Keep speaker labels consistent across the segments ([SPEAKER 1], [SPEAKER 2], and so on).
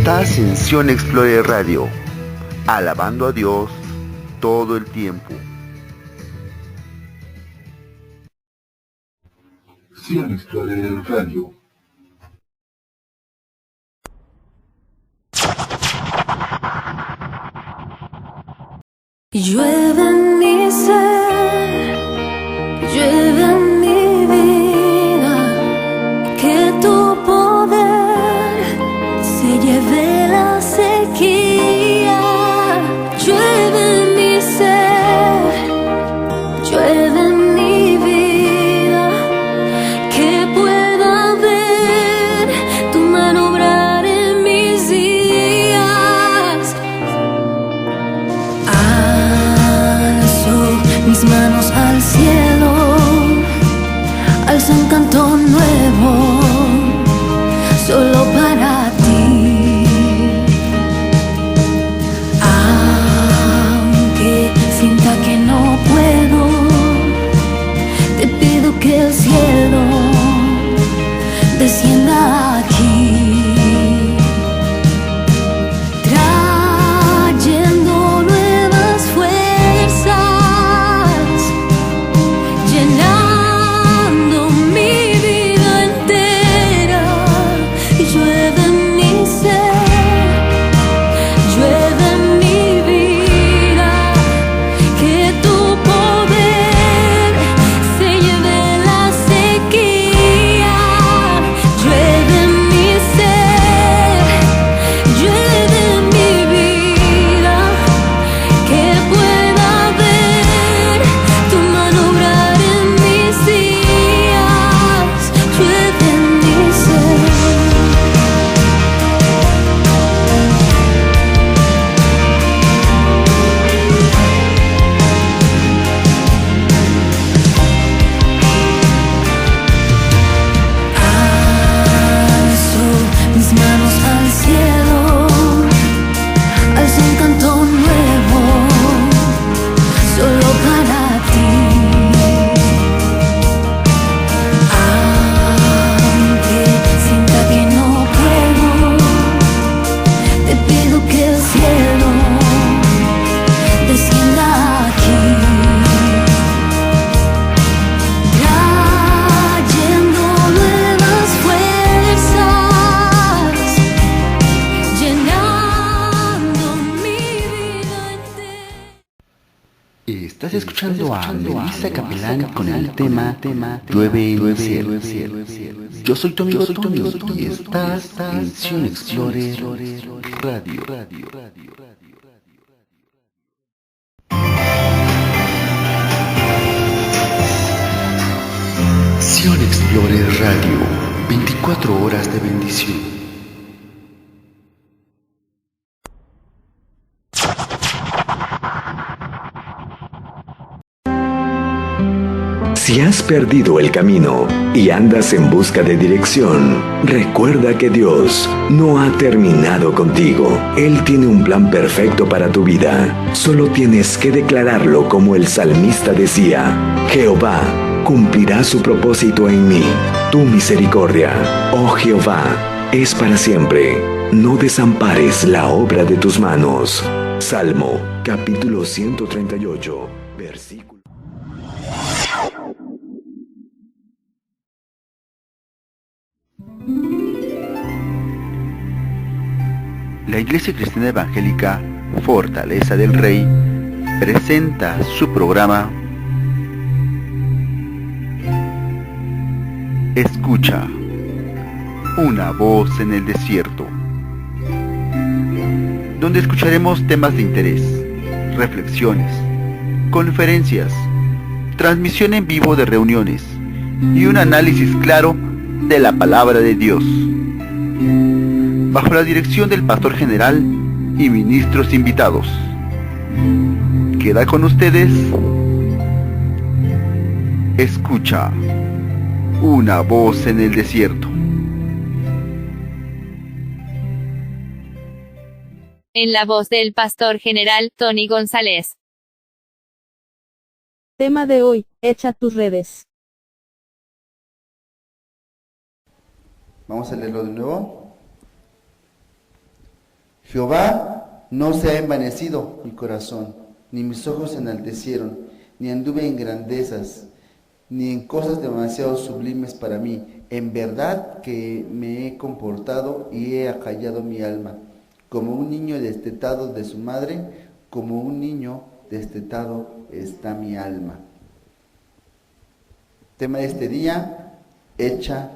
[SPEAKER 1] Ascensión Explorer Radio, alabando a Dios todo el tiempo.
[SPEAKER 2] Ascensión Explorer Radio.
[SPEAKER 3] Llueve en mi ser, llueve en mi vida, que tu poder se lleve la sequía. Llueve en mi ser, llueve en mi vida, que pueda ver tu mano obrar en mis días. Alzo mis manos al cielo, alzo un canto nuevo, solo para ti. Aunque sienta que no puedo, te pido que el cielo descienda aquí, trayendo nuevas fuerzas, llenando mi vida entera. Llueve en mi ser, llueve en mi vida, que tu poder se lleve la sequía. Llueve en mi ser, llueve en mi vida, que pueda ver tu mano obrar en mis días. Llueve en mi ser. Alzo mis manos al cielo, alzo un canto nuevo, solo para ti. Aunque sienta que no puedo, te pido que el cielo descienda aquí, trayendo nuevas fuerzas, llenando mi vida entera.
[SPEAKER 1] Estás escuchando a Melissa Capelán con el tema Llueve en el cielo. Yo soy tu amigo Tony y estás en Ascensión Explorer Radio. Ascensión Explorer Radio, 24 horas de bendición.
[SPEAKER 4] Si has perdido el camino y andas en busca de dirección, recuerda que Dios no ha terminado contigo. Él tiene un plan perfecto para tu vida. Solo tienes que declararlo como el salmista decía: Jehová cumplirá su propósito en mí. Tu misericordia, oh Jehová, es para siempre. No desampares la obra de tus manos. Salmo, capítulo 138, versículo.
[SPEAKER 1] La Iglesia Cristiana Evangélica Fortaleza del Rey presenta su programa Escucha, una voz en el desierto, donde escucharemos temas de interés, reflexiones, conferencias, transmisión en vivo de reuniones y un análisis claro de la palabra de Dios, bajo la dirección del pastor general y ministros invitados. Queda con ustedes Escucha, una voz en el desierto.
[SPEAKER 5] En la voz del pastor general Tony González.
[SPEAKER 6] Tema de hoy: echa tus redes.
[SPEAKER 1] Vamos a leerlo de nuevo. Jehová no se ha envanecido mi corazón, ni mis ojos se enaltecieron, ni anduve en grandezas, ni en cosas demasiado sublimes para mí. En verdad que me he comportado y he acallado mi alma, como un niño destetado de su madre, como un niño destetado está mi alma. Tema de este día, echa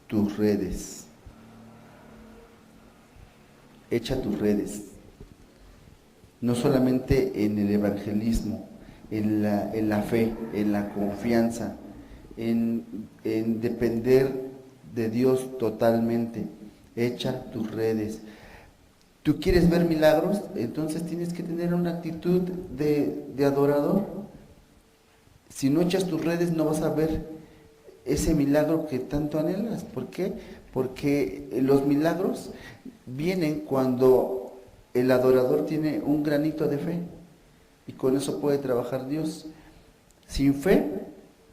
[SPEAKER 1] tus redes. Echa tus redes. No solamente en el evangelismo, en la fe, en la confianza, en depender de Dios totalmente. Echa tus redes. ¿Tú quieres ver milagros? Entonces tienes que tener una actitud de adorador. Si no echas tus redes no vas a ver ese milagro que tanto anhelas. ¿Por qué? Porque los milagros vienen cuando el adorador tiene un granito de fe y con eso puede trabajar Dios. Sin fe,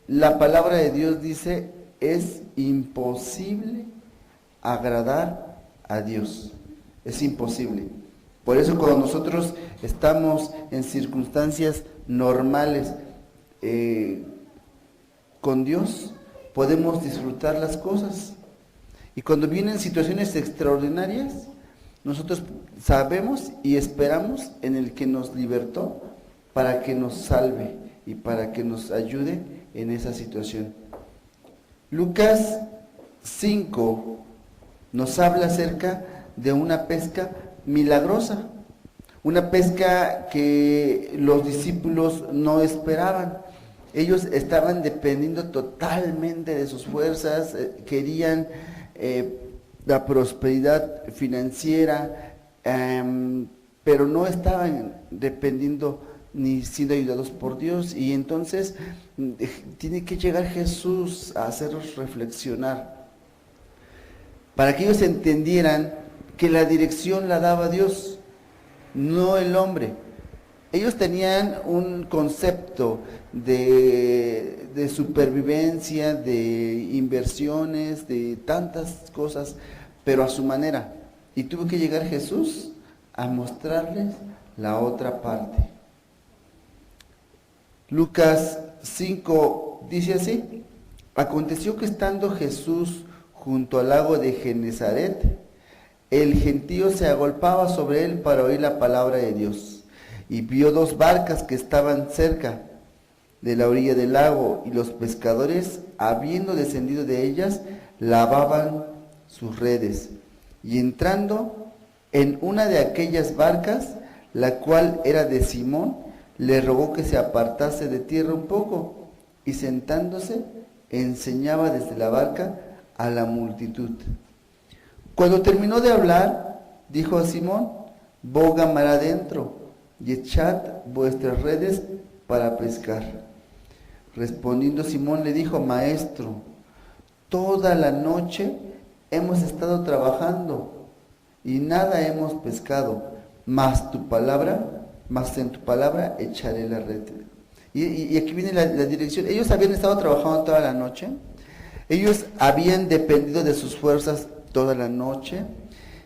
[SPEAKER 1] la palabra de Dios dice, es imposible agradar a Dios. Es imposible. Por eso cuando nosotros estamos en circunstancias normales con Dios, podemos disfrutar las cosas. Y cuando vienen situaciones extraordinarias, nosotros sabemos y esperamos en el que nos libertó para que nos salve y para que nos ayude en esa situación. Lucas 5 nos habla acerca de una pesca milagrosa, una pesca que los discípulos no esperaban. Ellos estaban dependiendo totalmente de sus fuerzas, querían la prosperidad financiera, pero no estaban dependiendo ni siendo ayudados por Dios. Y entonces tiene que llegar Jesús a hacerlos reflexionar, para que ellos entendieran que la dirección la daba Dios, no el hombre. Ellos tenían un concepto de supervivencia, de inversiones, de tantas cosas, pero a su manera. Y tuvo que llegar Jesús a mostrarles la otra parte. Lucas 5 dice así: aconteció que estando Jesús junto al lago de Genezaret, el gentío se agolpaba sobre él para oír la palabra de Dios. Y vio dos barcas que estaban cerca de la orilla del lago, y los pescadores, habiendo descendido de ellas, lavaban sus redes. Y entrando en una de aquellas barcas, la cual era de Simón, le rogó que se apartase de tierra un poco, y sentándose, enseñaba desde la barca a la multitud. Cuando terminó de hablar, dijo a Simón: boga mar adentro y echad vuestras redes para pescar. Respondiendo Simón le dijo: Maestro, toda la noche hemos estado trabajando y nada hemos pescado, mas en tu palabra echaré la red. Y aquí viene la dirección. Ellos habían estado trabajando toda la noche, ellos habían dependido de sus fuerzas toda la noche.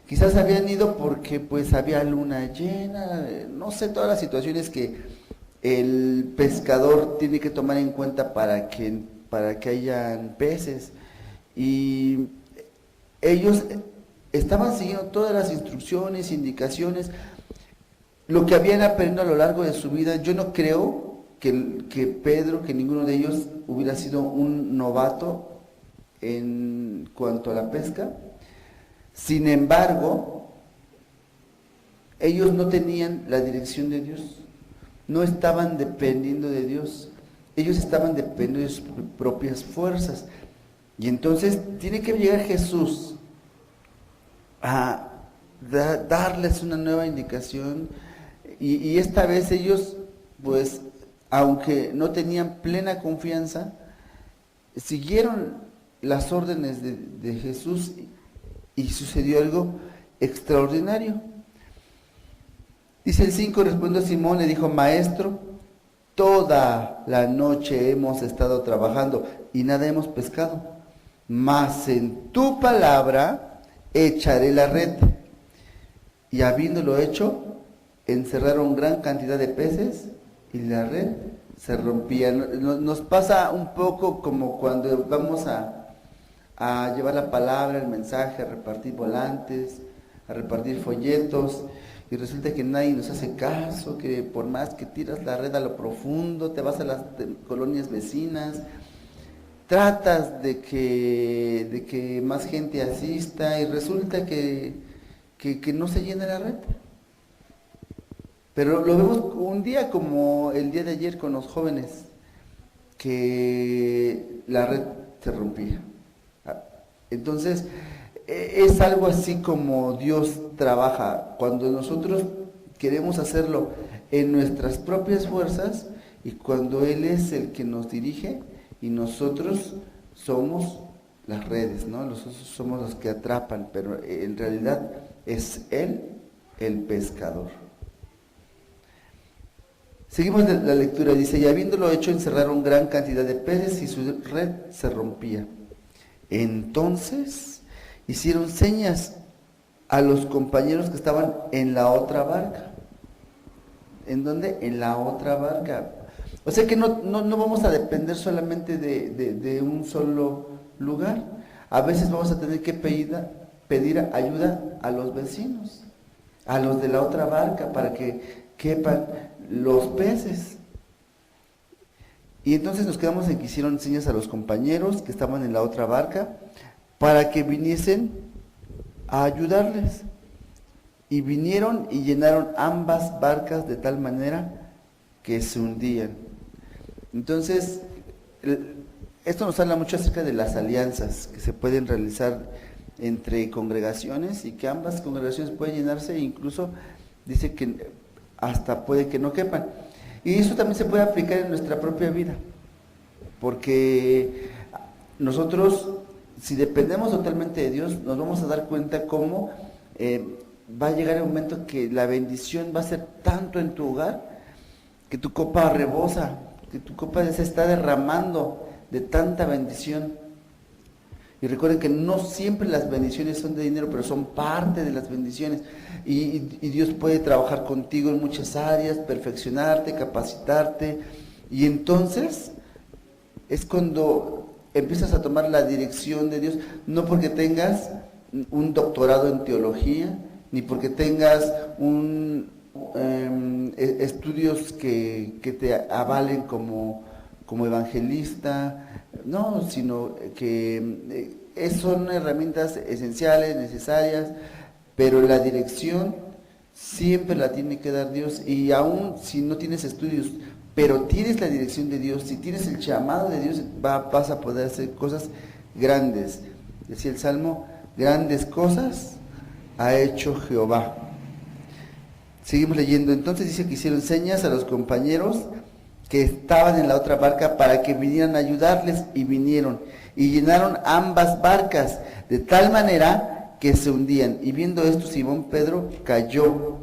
[SPEAKER 1] Quizás habían ido porque pues había luna llena, no sé, todas las situaciones que el pescador tiene que tomar en cuenta para que hayan peces. Y ellos estaban siguiendo todas las instrucciones, indicaciones, lo que habían aprendido a lo largo de su vida. Yo no creo que Pedro, que ninguno de ellos hubiera sido un novato en cuanto a la pesca. Sin embargo, ellos no tenían la dirección de Dios, no estaban dependiendo de Dios, ellos estaban dependiendo de sus propias fuerzas. Y entonces tiene que llegar Jesús a darles una nueva indicación, y esta vez ellos, pues, aunque no tenían plena confianza, siguieron las órdenes de Jesús. Y sucedió algo extraordinario. Dice el 5, respondió Simón, le dijo: Maestro, toda la noche hemos estado trabajando y nada hemos pescado, mas en tu palabra echaré la red. y habiéndolo hecho, encerraron gran cantidad de peces y la red se rompía. Nos pasa un poco como cuando vamos a llevar la palabra, el mensaje, a repartir volantes, a repartir folletos, y resulta que nadie nos hace caso, que por más que tiras la red a lo profundo, te vas a las colonias vecinas, tratas de que más gente asista y resulta que no se llena la red. Pero lo vemos un día como el día de ayer con los jóvenes, que la red se rompía. Entonces, es algo así como Dios trabaja. Cuando nosotros queremos hacerlo en nuestras propias fuerzas y cuando Él es el que nos dirige y nosotros somos las redes, ¿no? Nosotros somos los que atrapan, pero en realidad es Él el pescador. Seguimos la lectura, dice, y habiéndolo hecho encerraron gran cantidad de peces y su red se rompía. Entonces hicieron señas a los compañeros que estaban en la otra barca. ¿En dónde? En la otra barca. O sea que no vamos a depender solamente de un solo lugar. A veces vamos a tener que pedir ayuda a los vecinos, a los de la otra barca, para que quepan los peces. Y entonces nos quedamos en que hicieron señas a los compañeros que estaban en la otra barca para que viniesen a ayudarles. Y vinieron y llenaron ambas barcas de tal manera que se hundían. Entonces, esto nos habla mucho acerca de las alianzas que se pueden realizar entre congregaciones y que ambas congregaciones pueden llenarse e incluso dice que hasta puede que no quepan. Y eso también se puede aplicar en nuestra propia vida, porque nosotros, si dependemos totalmente de Dios, nos vamos a dar cuenta cómo va a llegar el momento que la bendición va a ser tanto en tu hogar, que tu copa rebosa, que tu copa se está derramando de tanta bendición. Y recuerden que no siempre las bendiciones son de dinero, pero son parte de las bendiciones. Y Dios puede trabajar contigo en muchas áreas, perfeccionarte, capacitarte. Y entonces es cuando empiezas a tomar la dirección de Dios, no porque tengas un doctorado en teología, ni porque tengas estudios que te avalen como evangelista, no, sino que son herramientas esenciales, necesarias, pero la dirección siempre la tiene que dar Dios. Y aún si no tienes estudios, pero tienes la dirección de Dios, si tienes el llamado de Dios, vas a poder hacer cosas grandes. Decía el Salmo, grandes cosas ha hecho Jehová. Seguimos leyendo. Entonces dice que hicieron señas a los compañeros que estaban en la otra barca para que vinieran a ayudarles, y vinieron y llenaron ambas barcas de tal manera que se hundían. Y viendo esto, Simón Pedro cayó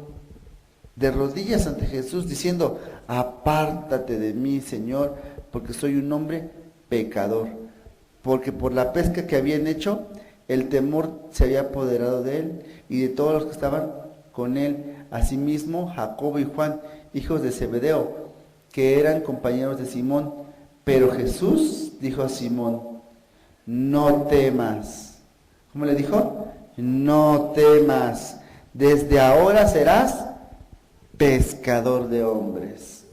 [SPEAKER 1] de rodillas ante Jesús diciendo, apártate de mí, Señor, porque soy un hombre pecador. Porque por la pesca que habían hecho, el temor se había apoderado de él y de todos los que estaban con él, asimismo Jacobo y Juan, hijos de Zebedeo, que eran compañeros de Simón. Pero Jesús dijo a Simón, no temas. ¿Cómo le dijo? No temas, desde ahora serás pescador de hombres.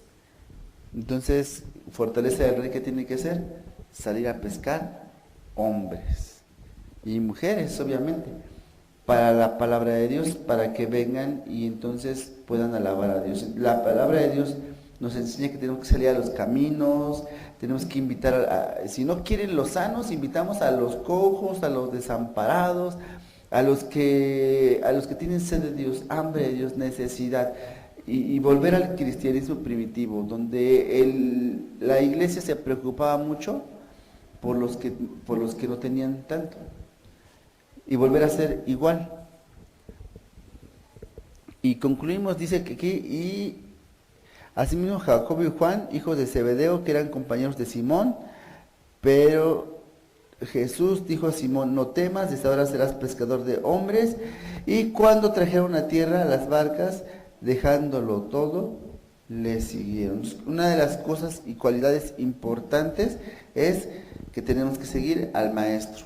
[SPEAKER 1] Entonces, fortaleza del rey, ¿qué tiene que hacer? Salir a pescar hombres y mujeres, obviamente, para la palabra de Dios, para que vengan y entonces puedan alabar a Dios. La palabra de Dios nos enseña que tenemos que salir a los caminos, tenemos que invitar, si no quieren los sanos, invitamos a los cojos, a los desamparados, a los que tienen sed de Dios, hambre de Dios, necesidad, y volver al cristianismo primitivo, donde la iglesia se preocupaba mucho por los que no tenían tanto, y volver a ser igual. Y concluimos, dice que aquí, y asimismo Jacobo y Juan, hijos de Zebedeo, que eran compañeros de Simón, pero Jesús dijo a Simón, no temas, desde ahora serás pescador de hombres. Y cuando trajeron a tierra las barcas, dejándolo todo, le siguieron. Una de las cosas y cualidades importantes es que tenemos que seguir al maestro.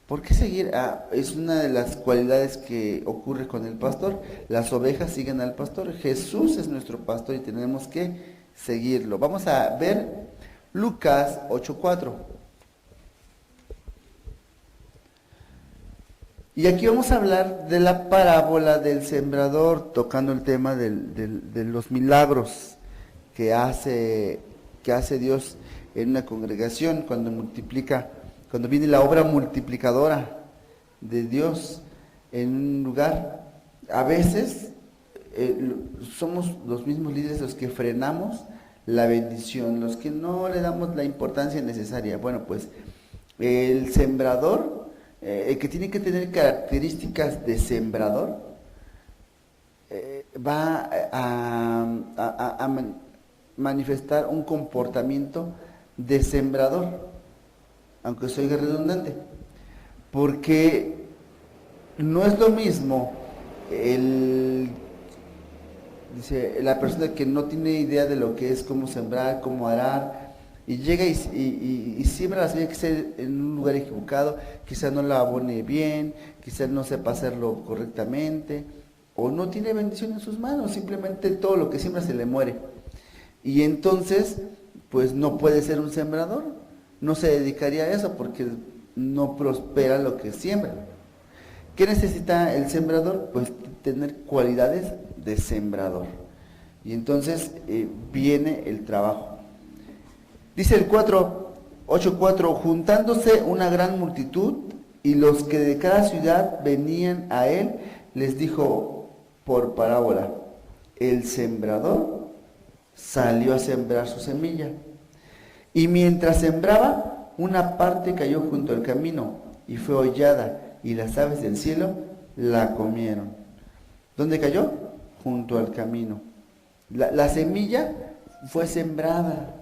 [SPEAKER 1] ¿Por qué seguir? Es una de las cualidades que ocurre con el pastor. Las ovejas siguen al pastor. Jesús es nuestro pastor y tenemos que seguirlo. Vamos a ver Lucas 8:4. Y aquí vamos a hablar de la parábola del sembrador, tocando el tema de los milagros que hace Dios en una congregación cuando multiplica, cuando viene la obra multiplicadora de Dios en un lugar. A veces somos los mismos líderes los que frenamos la bendición, los que no le damos la importancia necesaria. Bueno, pues el sembrador, el que tiene que tener características de sembrador, va a manifestar un comportamiento de sembrador, aunque soy redundante, porque no es lo mismo la persona que no tiene idea de lo que es cómo sembrar, cómo arar, y llega y siembra la semilla quizá en un lugar equivocado, quizá no la abone bien, quizá no sepa hacerlo correctamente, o no tiene bendición en sus manos, simplemente todo lo que siembra se le muere. Y entonces, pues no puede ser un sembrador, no se dedicaría a eso porque no prospera lo que siembra. ¿Qué necesita el sembrador? Pues tener cualidades de sembrador. Y entonces viene el trabajo. Dice el 8:4, juntándose una gran multitud y los que de cada ciudad venían a él, les dijo por parábola, el sembrador salió a sembrar su semilla. Y mientras sembraba, una parte cayó junto al camino y fue hollada, y las aves del cielo la comieron. ¿Dónde cayó? Junto al camino. La semilla fue sembrada.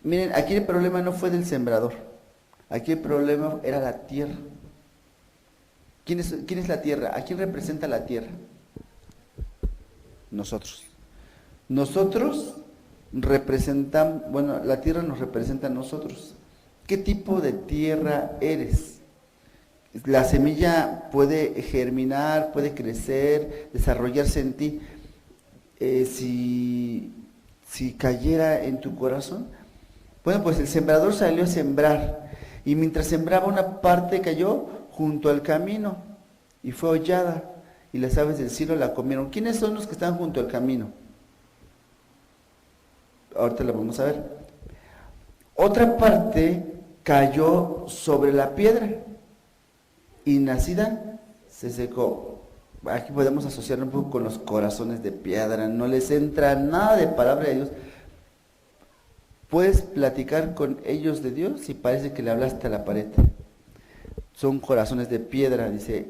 [SPEAKER 1] Miren, aquí el problema no fue del sembrador. Aquí el problema era la tierra. ¿Quién es la tierra? ¿A quién representa la tierra? Nosotros. Nosotros representamos, bueno, la tierra nos representa a nosotros. ¿Qué tipo de tierra eres? La semilla puede germinar, puede crecer, desarrollarse en ti. Si cayera en tu corazón, bueno, pues el sembrador salió a sembrar, y mientras sembraba una parte cayó junto al camino y fue hollada, y las aves del cielo la comieron. ¿Quiénes son los que están junto al camino? Ahorita lo vamos a ver. Otra parte cayó sobre la piedra y nacida se secó. Aquí podemos asociarlo un poco con los corazones de piedra, no les entra nada de palabra de Dios. Puedes platicar con ellos de Dios y parece que le hablaste a la pared. Son corazones de piedra, dice.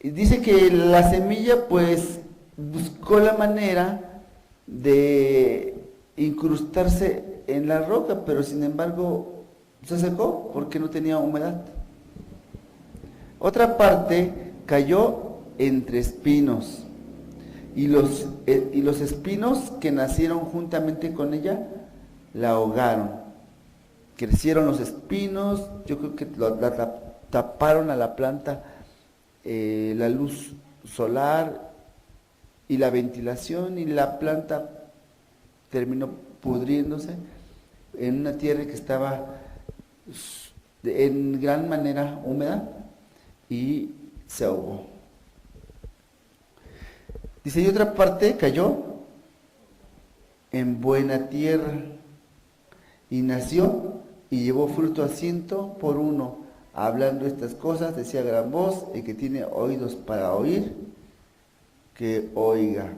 [SPEAKER 1] Y dice que la semilla pues buscó la manera de incrustarse en la roca, pero sin embargo se secó porque no tenía humedad. Otra parte cayó entre espinos, y los espinos que nacieron juntamente con ella la ahogaron. Crecieron los espinos, yo creo que taparon a la planta la luz solar y la ventilación, y la planta terminó pudriéndose en una tierra que estaba en gran manera húmeda y se ahogó. Dice, y otra parte cayó en buena tierra y nació y llevó fruto a 100 por 1. Hablando estas cosas decía a gran voz, el que tiene oídos para oír, que oiga.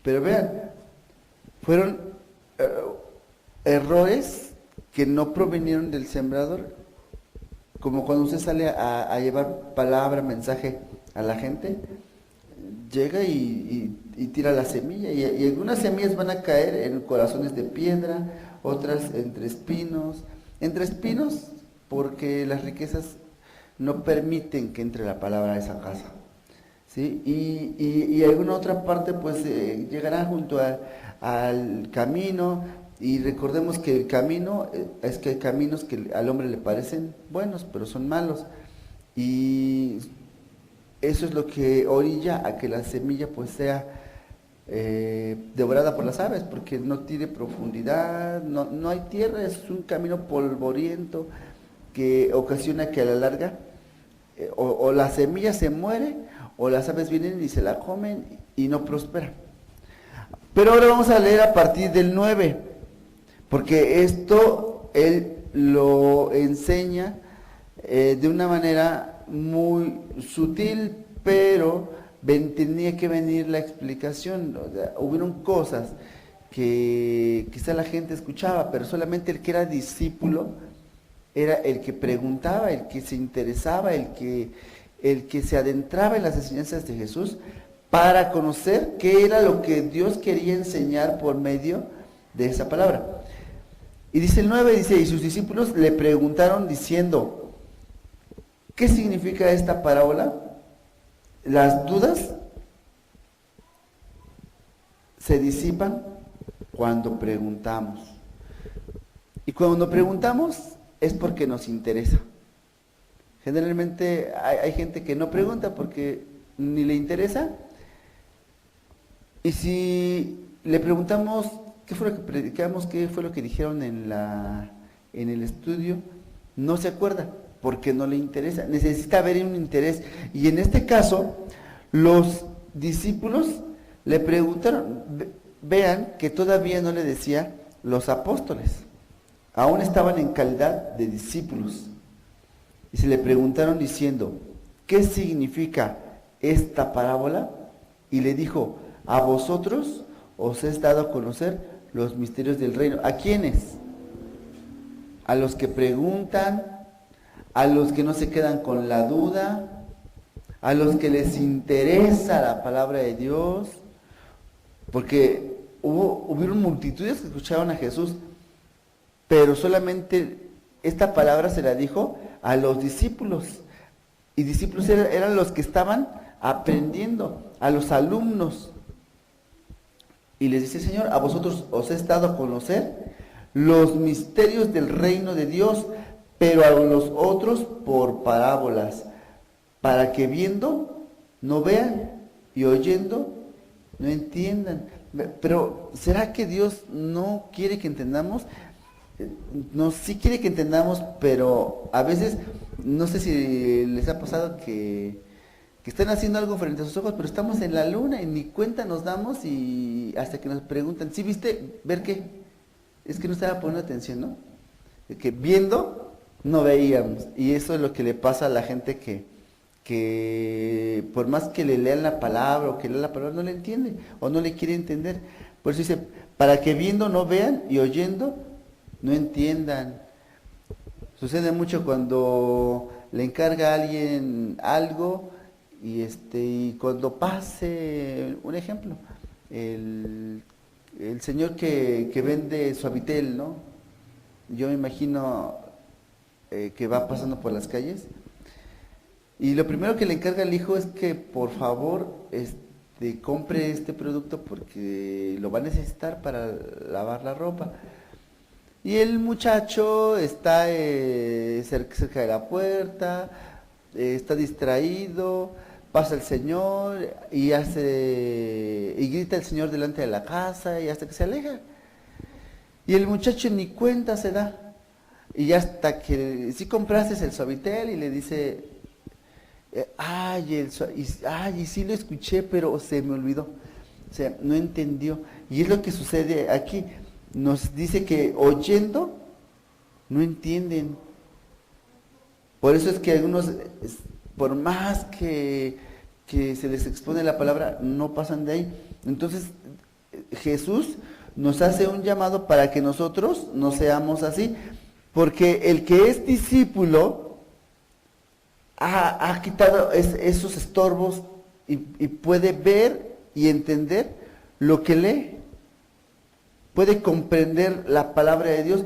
[SPEAKER 1] Pero vean, fueron errores que no provinieron del sembrador, como cuando usted sale a llevar palabra, mensaje a la gente, llega y
[SPEAKER 7] y tira la semilla, y algunas semillas van a caer en corazones de piedra, otras entre espinos porque las riquezas no permiten que entre la palabra a esa casa, ¿sí? Y alguna otra parte pues llegará junto al camino, y recordemos que el camino, es que hay caminos que al hombre le parecen buenos, pero son malos, y eso es lo que orilla a que la semilla pues sea devorada por las aves, porque no tiene profundidad, no hay tierra, es un camino polvoriento que ocasiona que a la larga o la semilla se muere, o las aves vienen y se la comen y no prospera. Pero ahora vamos a leer a partir del 9, porque esto él lo enseña de una manera muy sutil, pero tenía que venir la explicación. O sea, hubieron cosas que quizá la gente escuchaba, pero solamente el que era discípulo era el que preguntaba, el que se interesaba, el que se adentraba en las enseñanzas de Jesús para conocer qué era lo que Dios quería enseñar por medio de esa palabra. Y dice el 9, dice, y sus discípulos le preguntaron diciendo, ¿qué significa esta parábola? Las dudas se disipan cuando preguntamos. Y cuando preguntamos es porque nos interesa. Generalmente hay gente que no pregunta porque ni le interesa. Y si le preguntamos qué fue lo que predicamos, qué fue lo que dijeron en el estudio, no se acuerda porque no le interesa. Necesita haber un interés. Y en este caso, los discípulos le preguntaron, vean que todavía no le decía los apóstoles, aún estaban en calidad de discípulos. Y se le preguntaron diciendo, ¿qué significa esta parábola? Y le dijo, a vosotros os es dado a conocer los misterios del reino. ¿A quiénes? A los que preguntan, a los que no se quedan con la duda, a los que les interesa la palabra de Dios, porque hubieron multitudes que escucharon a Jesús, pero solamente esta palabra se la dijo a los discípulos, y discípulos eran los que estaban aprendiendo, a los alumnos. Y les dice, Señor, a vosotros os he dado a conocer los misterios del reino de Dios, pero a los otros por parábolas, para que viendo no vean y oyendo no entiendan. Pero ¿será que Dios no quiere que entendamos? No, sí quiere que entendamos, pero a veces, no sé si les ha pasado que están haciendo algo frente a sus ojos, pero estamos en la luna y ni cuenta nos damos, y hasta que nos preguntan, ¿sí viste? ¿Ver qué? Es que no estaba poniendo atención, ¿no? Que viendo no veíamos, y eso es lo que le pasa a la gente que por más que le lean la palabra o que lean la palabra no le entiende o no le quiere entender. Por eso dice, para que viendo no vean y oyendo no entiendan. Sucede mucho cuando le encarga a alguien algo y cuando pase, un ejemplo, el señor que vende Suavitel, ¿no? Yo me imagino que va pasando por las calles y lo primero que le encarga al hijo es que por favor compre este producto porque lo va a necesitar para lavar la ropa. Y el muchacho está cerca de la puerta, está distraído, pasa el señor y grita el señor delante de la casa y hasta que se aleja. Y el muchacho ni cuenta se da. Y hasta que si compraste el Suavitel y le dice, y sí lo escuché, pero se me olvidó. O sea, no entendió. Y es lo que sucede aquí. Nos dice que oyendo no entienden. Por eso es que algunos, por más que se les expone la palabra, no pasan de ahí. Entonces, Jesús nos hace un llamado para que nosotros no seamos así. Porque el que es discípulo ha quitado esos estorbos y puede ver y entender lo que lee. Puede comprender la palabra de Dios.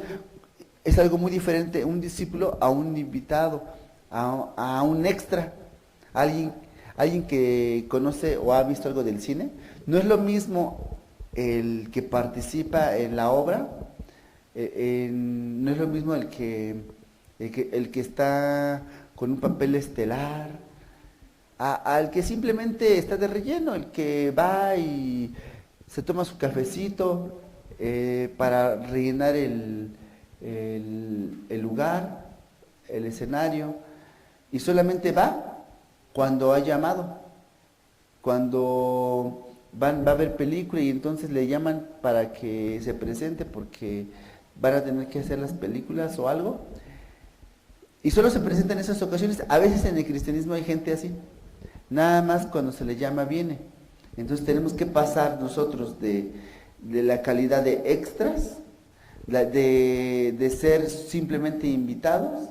[SPEAKER 7] Es algo muy diferente un discípulo a un invitado, a un extra, alguien que conoce o ha visto algo del cine. No es lo mismo el que participa en la obra, no es lo mismo el que está con un papel estelar, al que simplemente está de relleno, el que va y se toma su cafecito para rellenar el lugar, el escenario, y solamente va cuando ha llamado, cuando va a ver película y entonces le llaman para que se presente porque van a tener que hacer las películas o algo, y solo se presenta en esas ocasiones. A veces en el cristianismo hay gente así, nada más cuando se le llama viene. Entonces tenemos que pasar nosotros de la calidad de extras, de ser simplemente invitados,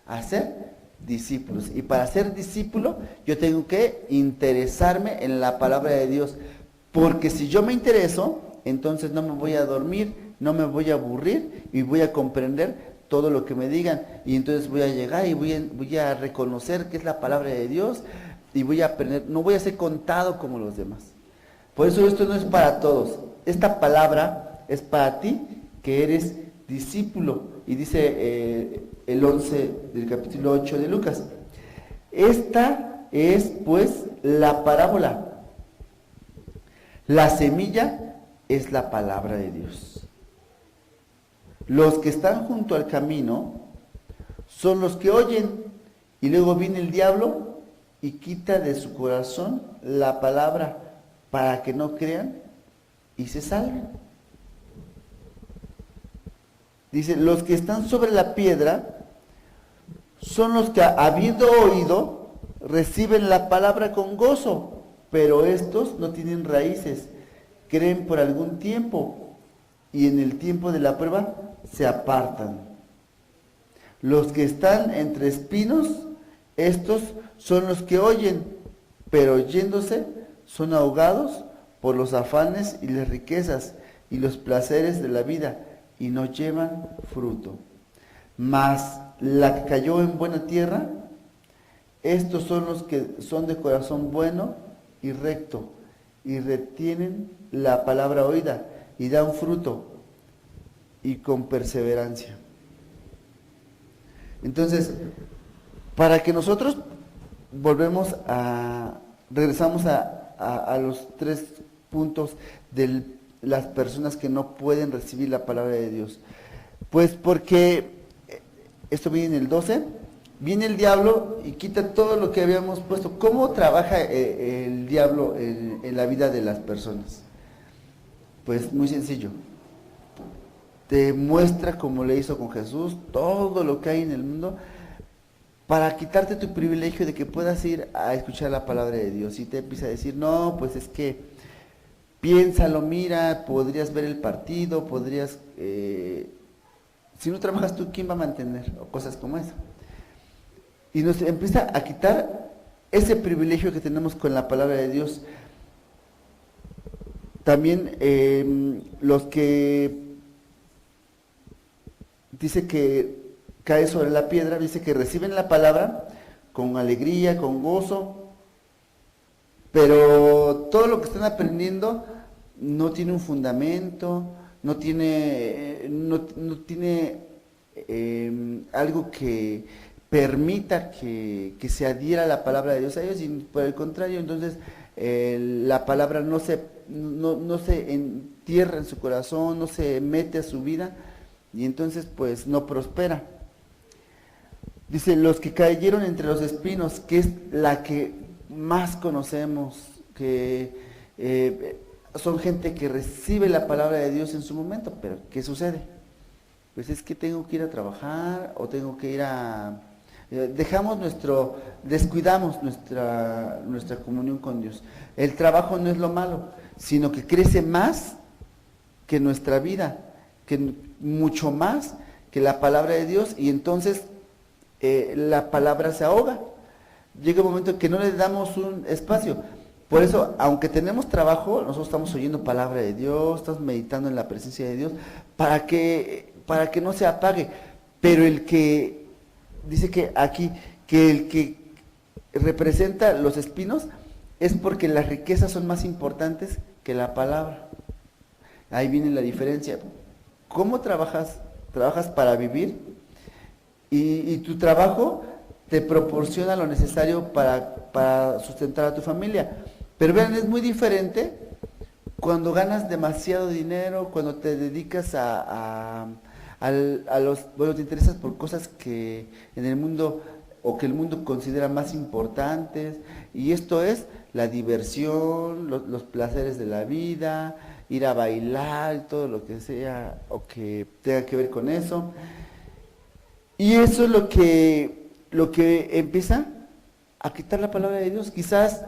[SPEAKER 7] a ser discípulos. Y para ser discípulo yo tengo que interesarme en la palabra de Dios, porque si yo me intereso, entonces no me voy a dormir, no me voy a aburrir y voy a comprender todo lo que me digan, y entonces voy a llegar y voy a reconocer que es la palabra de Dios y voy a aprender, no voy a ser contado como los demás. Por eso esto no es para todos, esta palabra es para ti que eres discípulo. Y dice el 11 del capítulo 8 de Lucas: esta es pues la parábola. La semilla es la palabra de Dios. Los que están junto al camino son los que oyen, y luego viene el diablo y quita de su corazón la palabra para que no crean y se salven. Dice, los que están sobre la piedra son los que, habiendo oído, reciben la palabra con gozo, pero estos no tienen raíces, creen por algún tiempo y en el tiempo de la prueba se apartan. Los que están entre espinos, estos son los que oyen, pero oyéndose son ahogados por los afanes y las riquezas y los placeres de la vida, y no llevan fruto. Mas la que cayó en buena tierra, estos son los que son de corazón bueno y recto, y retienen la palabra oída, y dan fruto, y con perseverancia. Entonces, para que nosotros regresamos a los 3 puntos de las personas que no pueden recibir la palabra de Dios. Pues porque, esto viene en el 12, viene el diablo y quita todo lo que habíamos puesto. ¿Cómo trabaja el diablo en la vida de las personas? Pues muy sencillo. Te muestra, como le hizo con Jesús, todo lo que hay en el mundo para quitarte tu privilegio de que puedas ir a escuchar la palabra de Dios. Y te empieza a decir, no, pues es que piénsalo, mira, podrías ver el partido, podrías, si no trabajas tú, ¿quién va a mantener? O cosas como esa. Y nos empieza a quitar ese privilegio que tenemos con la palabra de Dios. También los que dice que cae sobre la piedra, dice que reciben la palabra con alegría, con gozo, pero todo lo que están aprendiendo no tiene un fundamento, no tiene algo que permita que se adhiera la palabra de Dios a ellos, y por el contrario, entonces la palabra no se entierra en su corazón, no se mete a su vida, y entonces pues no prospera. Dice, los que cayeron entre los espinos, que es la que más conocemos, que son gente que recibe la palabra de Dios en su momento, pero ¿qué sucede? Pues es que tengo que ir a trabajar, o tengo que ir descuidamos nuestra comunión con Dios. El trabajo no es lo malo, sino que crece más que nuestra vida, que mucho más que la palabra de Dios, y entonces la palabra se ahoga. Llega un momento que no le damos un espacio. Por eso, aunque tenemos trabajo, nosotros estamos oyendo palabra de Dios, estamos meditando en la presencia de Dios, para que no se apague. Pero el que, dice que aquí, que el que representa los espinos, es porque las riquezas son más importantes que la palabra. Ahí viene la diferencia. ¿Cómo trabajas? Trabajas para vivir y tu trabajo te proporciona lo necesario para sustentar a tu familia. Pero vean, es muy diferente cuando ganas demasiado dinero, cuando te dedicas a te interesas por cosas que en el mundo o que el mundo considera más importantes, y esto es la diversión, los placeres de la vida, ir a bailar, todo lo que sea o que tenga que ver con eso. Y eso es lo que empieza a quitar la palabra de Dios. Quizás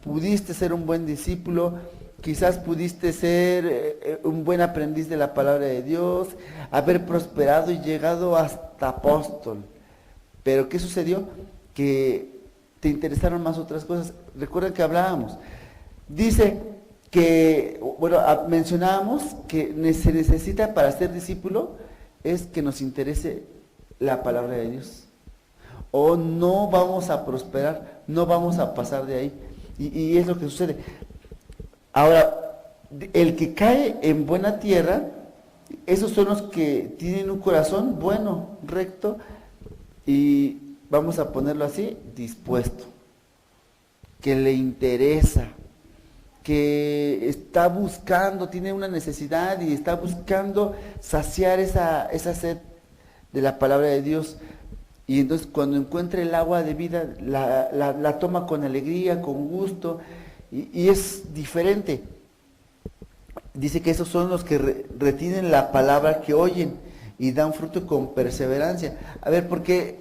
[SPEAKER 7] pudiste ser un buen discípulo, quizás pudiste ser un buen aprendiz de la palabra de Dios, haber prosperado y llegado hasta apóstol. Pero ¿qué sucedió? Que te interesaron más otras cosas. Recuerden que hablábamos. Dice que, mencionábamos que se necesita para ser discípulo es que nos interese la palabra de Dios. O no vamos a prosperar, no vamos a pasar de ahí. Y es lo que sucede. Ahora, el que cae en buena tierra, esos son los que tienen un corazón bueno, recto, y vamos a ponerlo así, dispuesto, que le interesa, que está buscando, tiene una necesidad y está buscando saciar esa sed de la palabra de Dios. Y entonces cuando encuentra el agua de vida, la toma con alegría, con gusto, y es diferente. Dice que esos son los que retienen la palabra que oyen y dan fruto con perseverancia. A ver, porque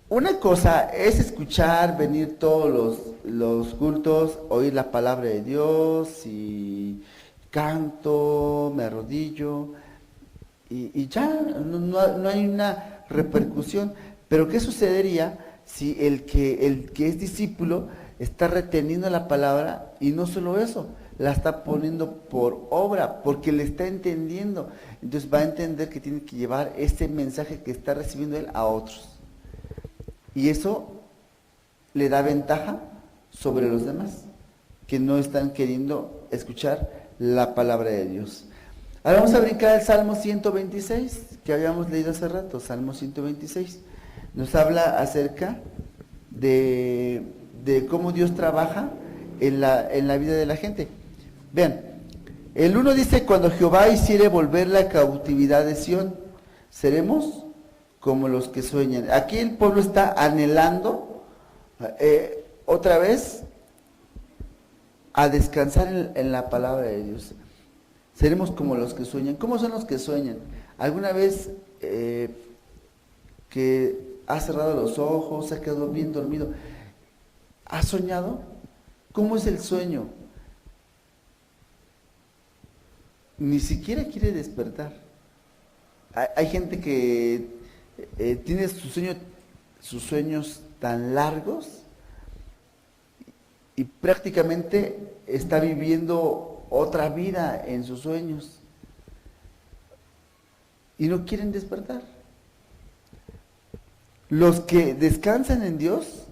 [SPEAKER 7] una cosa es escuchar, venir todos los cultos, oír la palabra de Dios y canto, me arrodillo y ya, no hay una repercusión. Pero ¿qué sucedería si el que es discípulo está reteniendo la palabra y no solo eso, la está poniendo por obra, porque le está entendiendo? Entonces va a entender que tiene que llevar ese mensaje que está recibiendo él a otros. Y eso le da ventaja sobre los demás, que no están queriendo escuchar la palabra de Dios. Ahora vamos a brincar al Salmo 126, que habíamos leído hace rato. Salmo 126 nos habla acerca de cómo Dios trabaja en la vida de la gente. Vean, el 1 dice: cuando Jehová hiciere volver la cautividad de Sión, seremos como los que sueñan. Aquí el pueblo está anhelando otra vez a descansar en la palabra de Dios. Seremos como los que sueñan. ¿Cómo son los que sueñan? ¿Alguna vez que has cerrado los ojos, has quedado bien dormido, has soñado? ¿Cómo es el sueño? Ni siquiera quiere despertar. Hay gente que tiene sus sueños tan largos y prácticamente está viviendo otra vida en sus sueños y no quieren despertar. Los que descansan en Dios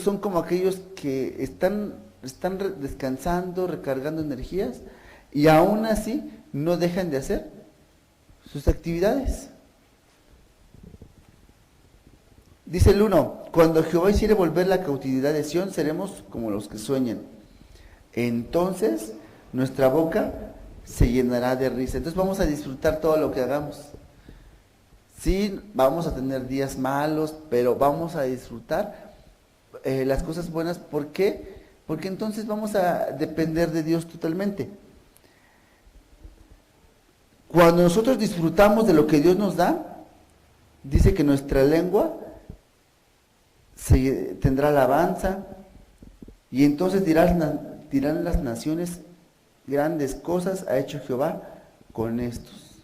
[SPEAKER 7] son como aquellos que están descansando, recargando energías, y aún así no dejan de hacer sus actividades. Dice el 1: cuando Jehová hiciere volver la cautividad de Sión, seremos como los que sueñan. Entonces nuestra boca se llenará de risa. Entonces vamos a disfrutar todo lo que hagamos. Sí, vamos a tener días malos, pero vamos a disfrutar las cosas buenas. ¿Por qué? Porque entonces vamos a depender de Dios totalmente. Cuando nosotros disfrutamos de lo que Dios nos da, dice que nuestra lengua tendrá alabanza, y entonces dirán las naciones: grandes cosas ha hecho Jehová con estos.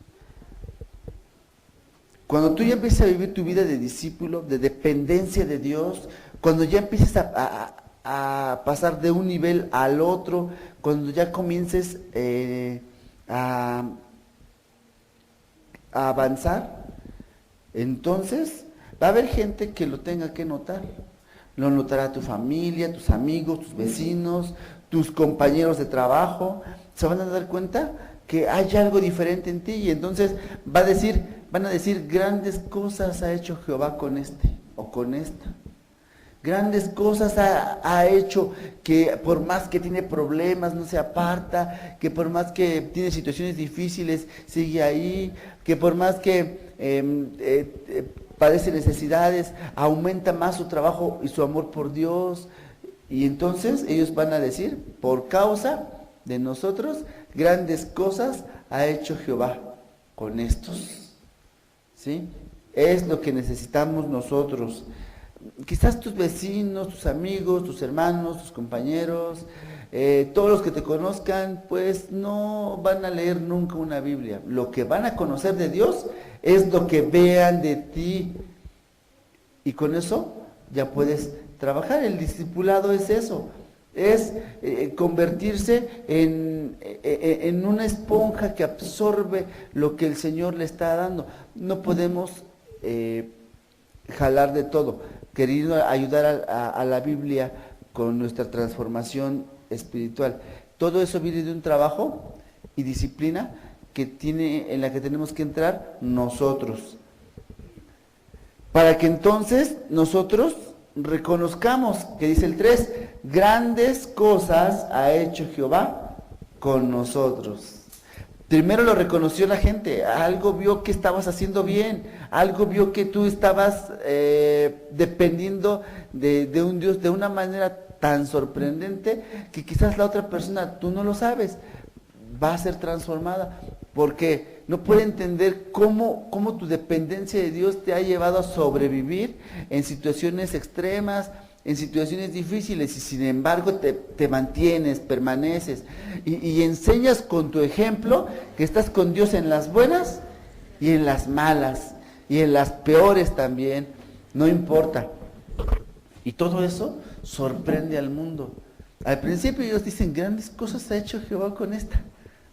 [SPEAKER 7] Cuando tú ya empiezas a vivir tu vida de discípulo, de dependencia de Dios, cuando ya empiezas a a pasar de un nivel al otro, cuando ya comiences a avanzar, entonces va a haber gente que lo tenga que notar. Lo notará tu familia, tus amigos, tus vecinos, tus compañeros de trabajo. Se van a dar cuenta que hay algo diferente en ti y entonces van a decir, grandes cosas ha hecho Jehová con este o con esta. Grandes cosas ha hecho, que por más que tiene problemas no se aparta, que por más que tiene situaciones difíciles sigue ahí, que por más que padece necesidades, aumenta más su trabajo y su amor por Dios. Y entonces ellos van a decir, por causa de nosotros, grandes cosas ha hecho Jehová con estos. ¿Sí? Es lo que necesitamos nosotros. Quizás tus vecinos, tus amigos, tus hermanos, tus compañeros, todos los que te conozcan, pues no van a leer nunca una Biblia. Lo que van a conocer de Dios es lo que vean de ti. Y con eso ya puedes trabajar. El discipulado es eso, es convertirse en una esponja que absorbe lo que el Señor le está dando. No podemos jalar de todo, queriendo ayudar a la Biblia con nuestra transformación espiritual. Todo eso viene de un trabajo y disciplina en la que tenemos que entrar nosotros, para que entonces nosotros reconozcamos, que dice el 3, grandes cosas ha hecho Jehová con nosotros. Primero lo reconoció la gente, algo vio que estabas haciendo bien, algo vio que tú estabas dependiendo de un Dios de una manera tan sorprendente que quizás la otra persona, tú no lo sabes, va a ser transformada, porque no puede entender cómo tu dependencia de Dios te ha llevado a sobrevivir en situaciones extremas, en situaciones difíciles, y sin embargo te mantienes, permaneces, y enseñas con tu ejemplo que estás con Dios en las buenas y en las malas, y en las peores también, no importa. Y todo eso sorprende al mundo. Al principio ellos dicen, grandes cosas ha hecho Jehová con esta.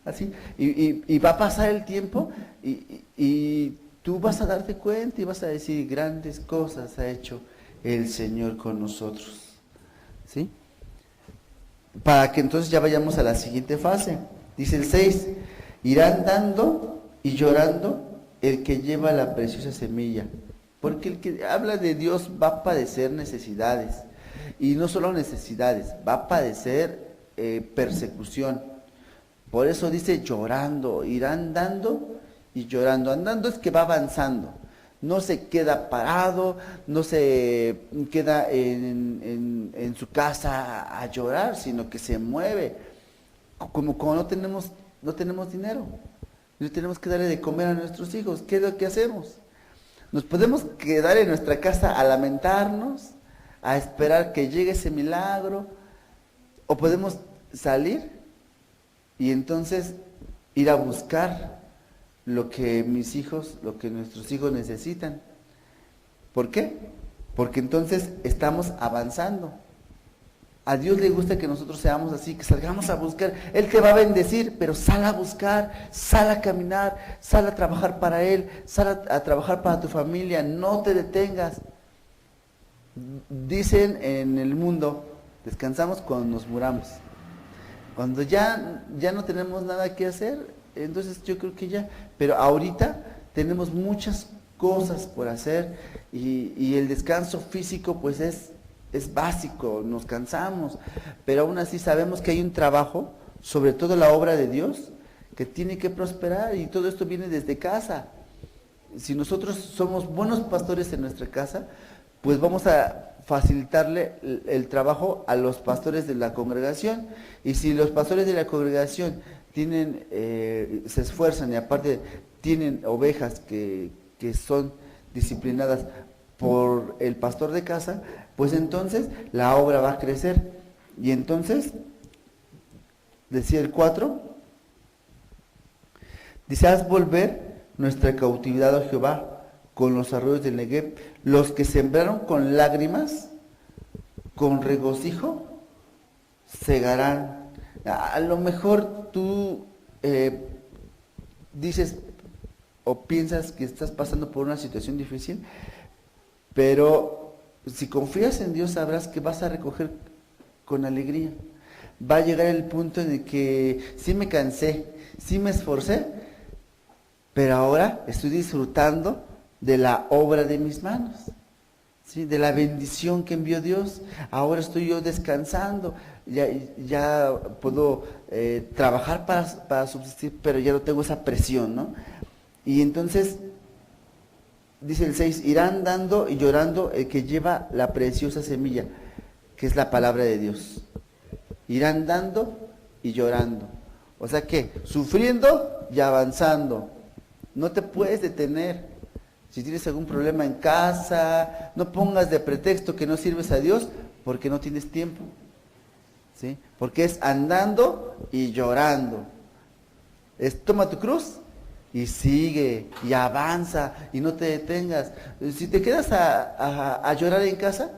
[SPEAKER 7] Así, y va a pasar el tiempo y tú vas a darte cuenta y vas a decir, grandes cosas ha hecho el Señor con nosotros. ¿Sí? Para que entonces ya vayamos a la siguiente fase. Dice el 6, irán dando y llorando el que lleva la preciosa semilla. Porque el que habla de Dios va a padecer necesidades. Y no solo necesidades, va a padecer persecución. Por eso dice llorando, irán dando y llorando. Andando es que va avanzando. No se queda parado, no se queda en su casa a llorar, sino que se mueve. Como no tenemos dinero, no tenemos que darle de comer a nuestros hijos, ¿qué es lo que hacemos? Nos podemos quedar en nuestra casa a lamentarnos, a esperar que llegue ese milagro, o podemos salir y entonces ir a buscar lo que nuestros hijos necesitan. ¿Por qué? Porque entonces estamos avanzando. A Dios le gusta que nosotros seamos así, que salgamos a buscar. Él te va a bendecir, pero sal a buscar, sal a caminar, sal a trabajar para Él, sal a trabajar para tu familia, no te detengas. Dicen en el mundo, descansamos cuando nos muramos. Cuando ya no tenemos nada que hacer, entonces yo creo que ya, pero ahorita tenemos muchas cosas por hacer y el descanso físico pues es básico, nos cansamos, pero aún así sabemos que hay un trabajo, sobre todo la obra de Dios, que tiene que prosperar y todo esto viene desde casa. Si nosotros somos buenos pastores en nuestra casa, pues vamos a facilitarle el trabajo a los pastores de la congregación, y si los pastores de la congregación se esfuerzan y aparte tienen ovejas que son disciplinadas por el pastor de casa, pues entonces la obra va a crecer. Y entonces, decía el 4, dice, haz volver nuestra cautividad, oh Jehová, con los arroyos del Negev. Los que sembraron con lágrimas con regocijo segarán. A lo mejor tú dices o piensas que estás pasando por una situación difícil, pero si confías en Dios sabrás que vas a recoger con alegría. Va a llegar el punto en el que sí me cansé, sí me esforcé, pero ahora estoy disfrutando de la obra de mis manos, ¿sí? De la bendición que envió Dios. Ahora estoy yo descansando, ya puedo trabajar para subsistir, pero ya no tengo esa presión, ¿no? Y entonces, dice el 6, irán dando y llorando el que lleva la preciosa semilla, que es la palabra de Dios. Irán dando y llorando. O sea que, sufriendo y avanzando. No te puedes detener. Si tienes algún problema en casa, no pongas de pretexto que no sirves a Dios porque no tienes tiempo, ¿sí? Porque es andando y llorando. Es toma tu cruz y sigue y avanza y no te detengas. Si te quedas a llorar en casa,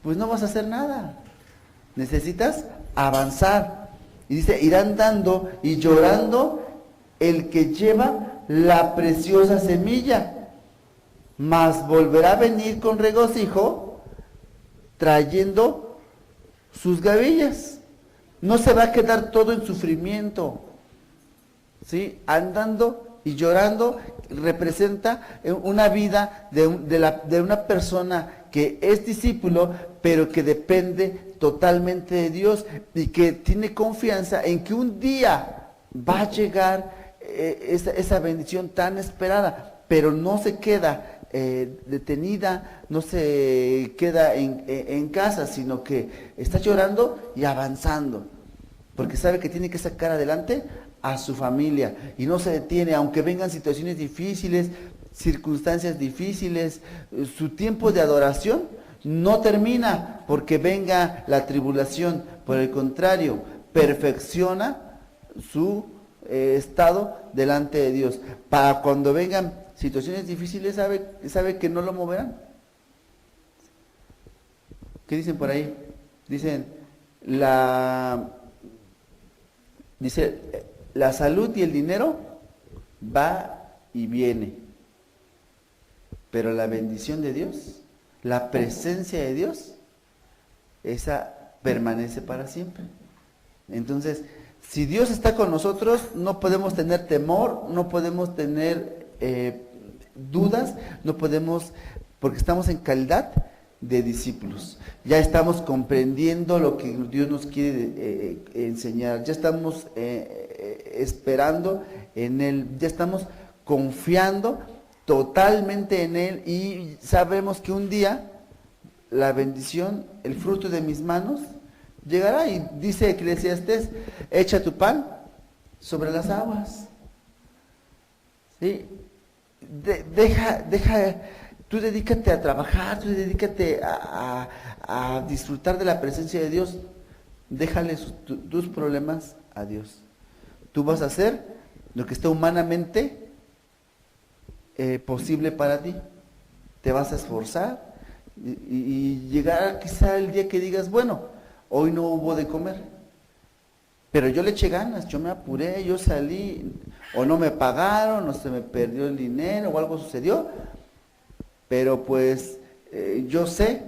[SPEAKER 7] pues no vas a hacer nada. Necesitas avanzar. Y dice, irán dando y llorando el que lleva la preciosa semilla, mas volverá a venir con regocijo trayendo sus gavillas. No se va a quedar todo en sufrimiento, ¿sí? Andando y llorando representa una vida de una persona que es discípulo, pero que depende totalmente de Dios y que tiene confianza en que un día va a llegar esa bendición tan esperada, pero no se queda detenida, no se queda en casa, sino que está llorando y avanzando, porque sabe que tiene que sacar adelante a su familia y no se detiene, aunque vengan situaciones difíciles, circunstancias difíciles. Su tiempo de adoración no termina porque venga la tribulación, por el contrario, perfecciona su estado delante de Dios, para cuando vengan situaciones difíciles sabe que no lo moverán. ¿Qué dicen por ahí? Dicen la salud y el dinero va y viene, pero la bendición de Dios, la presencia de Dios, esa permanece para siempre. Entonces, si Dios está con nosotros, no podemos tener temor, no podemos tener dudas, no podemos, porque estamos en calidad de discípulos. Ya estamos comprendiendo lo que Dios nos quiere enseñar, ya estamos esperando en Él, ya estamos confiando totalmente en Él y sabemos que un día la bendición, el fruto de mis manos, llegará. Y dice Eclesiastés, echa tu pan sobre las aguas, ¿sí? Tú dedícate a trabajar, tú dedícate a disfrutar de la presencia de Dios. Déjale tus problemas a Dios. Tú vas a hacer lo que está humanamente posible para ti. Te vas a esforzar y llegar quizá el día que digas, bueno, hoy no hubo de comer, pero yo le eché ganas, yo me apuré, yo salí, o no me pagaron, o se me perdió el dinero, o algo sucedió, pero pues yo sé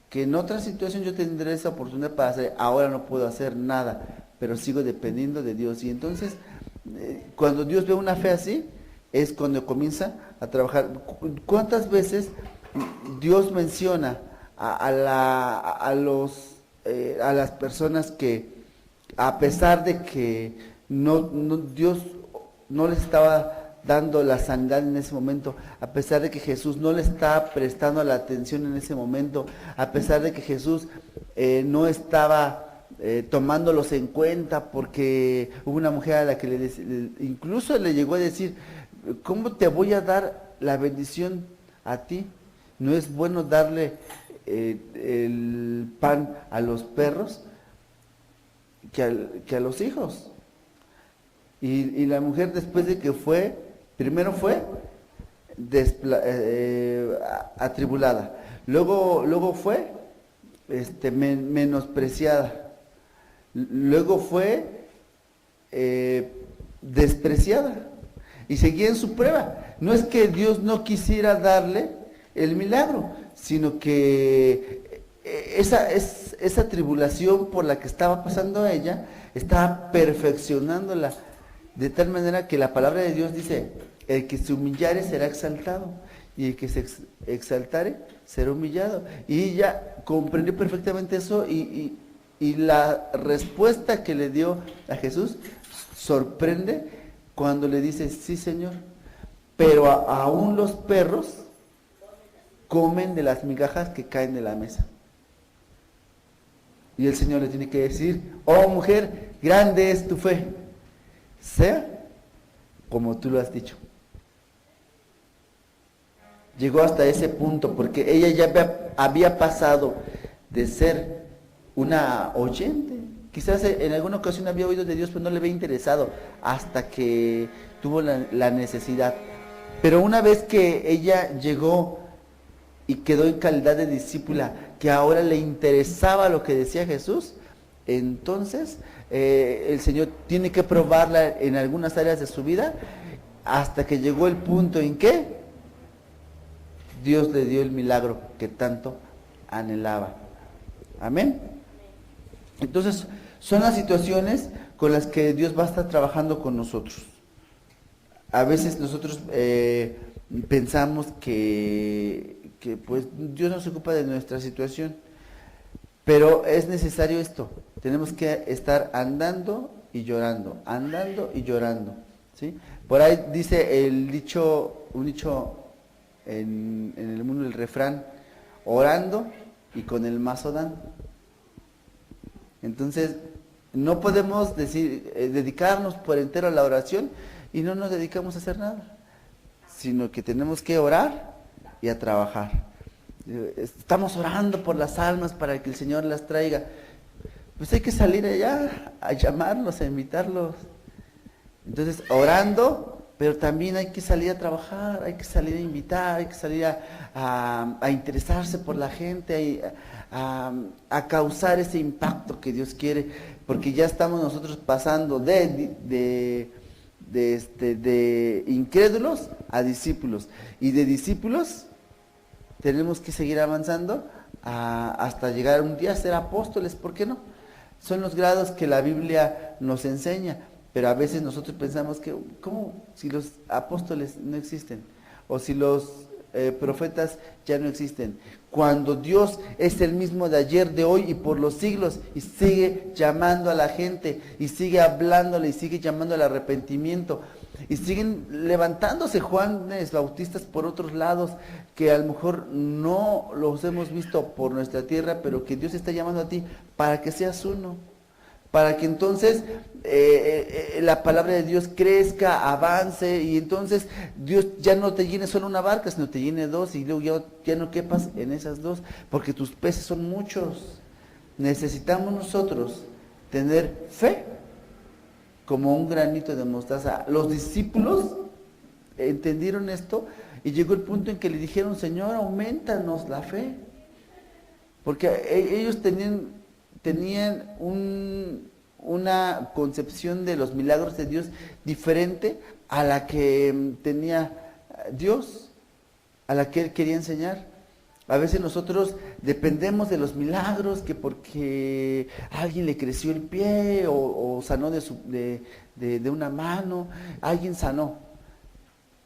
[SPEAKER 7] que en otra situación yo tendré esa oportunidad para hacer, ahora no puedo hacer nada, pero sigo dependiendo de Dios. Y entonces, cuando Dios ve una fe así, es cuando comienza a trabajar. ¿Cuántas veces Dios menciona a las personas que, a pesar de que Dios no les estaba dando la sanidad en ese momento, a pesar de que Jesús no le estaba prestando la atención en ese momento, a pesar de que Jesús no estaba tomándolos en cuenta, porque hubo una mujer a la que incluso le llegó a decir, ¿cómo te voy a dar la bendición a ti? ¿No es bueno darle el pan a los perros que a los hijos? Y la mujer, después de que primero fue atribulada, luego fue menospreciada. Luego fue despreciada y seguía en su prueba. No es que Dios no quisiera darle el milagro, sino que esa tribulación por la que estaba pasando ella, estaba perfeccionándola, de tal manera que la palabra de Dios dice: el que se humillare será exaltado, y el que se exaltare será humillado. Y ella comprendió perfectamente eso, y la respuesta que le dio a Jesús sorprende cuando le dice: sí, Señor, pero aún los perros comen de las migajas que caen de la mesa. Y el Señor le tiene que decir: oh mujer, grande es tu fe, sea como tú lo has dicho. Llegó hasta ese punto porque ella ya había pasado de ser una oyente. Quizás en alguna ocasión había oído de Dios, pero no le había interesado hasta que tuvo la necesidad. Pero una vez que ella llegó y quedó en calidad de discípula, que ahora le interesaba lo que decía Jesús, entonces el Señor tiene que probarla en algunas áreas de su vida, hasta que llegó el punto en que Dios le dio el milagro que tanto anhelaba. Amén. Entonces, son las situaciones con las que Dios va a estar trabajando con nosotros. A veces nosotros pensamos que pues Dios no se ocupa de nuestra situación, pero es necesario esto. Tenemos que estar andando y llorando, ¿sí? Por ahí dice un dicho en el mundo, el refrán: orando y con el mazo dan. Entonces, no podemos dedicarnos por entero a la oración y no nos dedicamos a hacer nada, sino que tenemos que orar y a trabajar. Estamos orando por las almas para que el Señor las traiga. Pues hay que salir allá a llamarlos, a invitarlos. Entonces, orando, pero también hay que salir a trabajar, hay que salir a invitar, hay que salir a interesarse por la gente, a causar ese impacto que Dios quiere, porque ya estamos nosotros pasando de incrédulos a discípulos, y de discípulos tenemos que seguir avanzando hasta llegar un día a ser apóstoles. ¿Por qué no? Son los grados que la Biblia nos enseña, pero a veces nosotros pensamos que, ¿cómo? Si los apóstoles no existen, o si los profetas ya no existen, cuando Dios es el mismo de ayer, de hoy y por los siglos, y sigue llamando a la gente, y sigue hablándole, y sigue llamando al arrepentimiento, y siguen levantándose Juanes Bautistas por otros lados, que a lo mejor no los hemos visto por nuestra tierra, pero que Dios está llamando a ti para que seas uno, para que entonces la palabra de Dios crezca, avance, y entonces Dios ya no te llene solo una barca, sino te llene dos, y luego ya no quepas en esas dos, porque tus peces son muchos. Necesitamos nosotros tener fe como un granito de mostaza. Los discípulos entendieron esto, y llegó el punto en que le dijeron: Señor, aumentanos la fe, porque ellos tenían una concepción de los milagros de Dios diferente a la que tenía Dios, a la que Él quería enseñar. A veces nosotros dependemos de los milagros, que porque a alguien le creció el pie, o sanó de una mano, alguien sanó.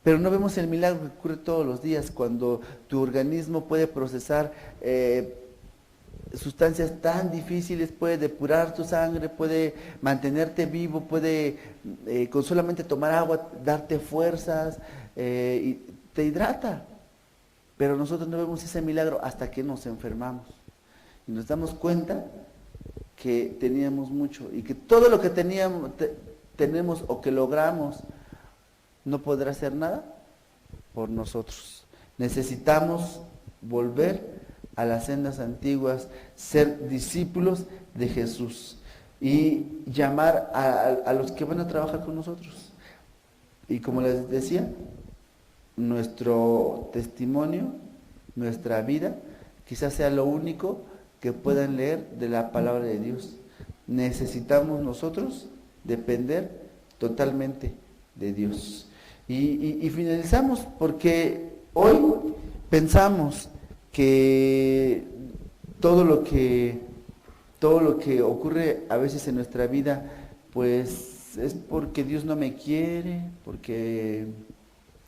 [SPEAKER 7] Pero no vemos el milagro que ocurre todos los días, cuando tu organismo puede procesar sustancias tan difíciles, puede depurar tu sangre, puede mantenerte vivo, puede con solamente tomar agua darte fuerzas, y te hidrata. Pero nosotros no vemos ese milagro hasta que nos enfermamos y nos damos cuenta que teníamos mucho, y que todo lo que tenemos o que logramos no podrá hacer nada por nosotros. Necesitamos volver a las sendas antiguas, ser discípulos de Jesús y llamar a los que van a trabajar con nosotros. Y como les decía, nuestro testimonio, nuestra vida, quizás sea lo único que puedan leer de la palabra de Dios. Necesitamos nosotros depender totalmente de Dios. Y finalizamos porque hoy pensamos que todo lo que ocurre a veces en nuestra vida, pues es porque Dios no me quiere, porque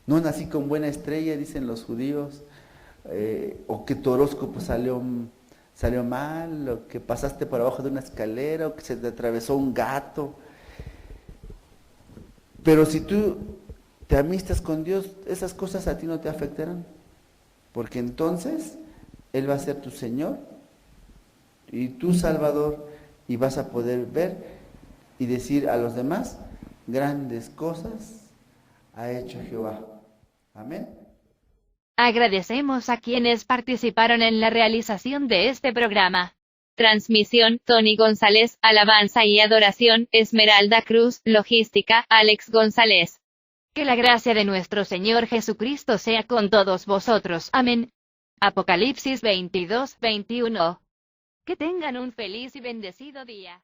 [SPEAKER 7] no nací con buena estrella, dicen los judíos, o que tu horóscopo salió mal, o que pasaste por abajo de una escalera, o que se te atravesó un gato. Pero si tú te amistas con Dios, esas cosas a ti no te afectarán, porque entonces Él va a ser tu Señor y tu Salvador, y vas a poder ver y decir a los demás, grandes cosas ha hecho Jehová. Amén.
[SPEAKER 5] Agradecemos a quienes participaron en la realización de este programa. Transmisión, Tony González, alabanza y adoración, Esmeralda Cruz, logística, Alex González. Que la gracia de nuestro Señor Jesucristo sea con todos vosotros. Amén. Apocalipsis 22:21. Que tengan un feliz y bendecido día.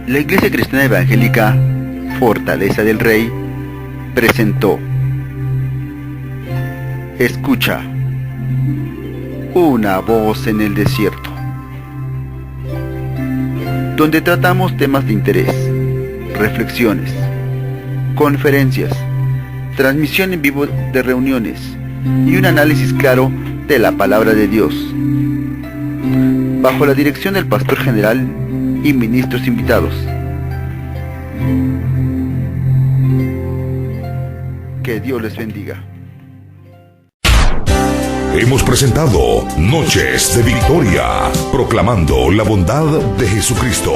[SPEAKER 1] La Iglesia Cristiana Evangélica Fortaleza del Rey presentó Escucha, una voz en el desierto, donde tratamos temas de interés, reflexiones, conferencias, transmisión en vivo de reuniones y un análisis claro de la palabra de Dios, bajo la dirección del pastor general y ministros invitados. Que Dios les bendiga.
[SPEAKER 8] Hemos presentado Noches de Victoria, proclamando la bondad de Jesucristo.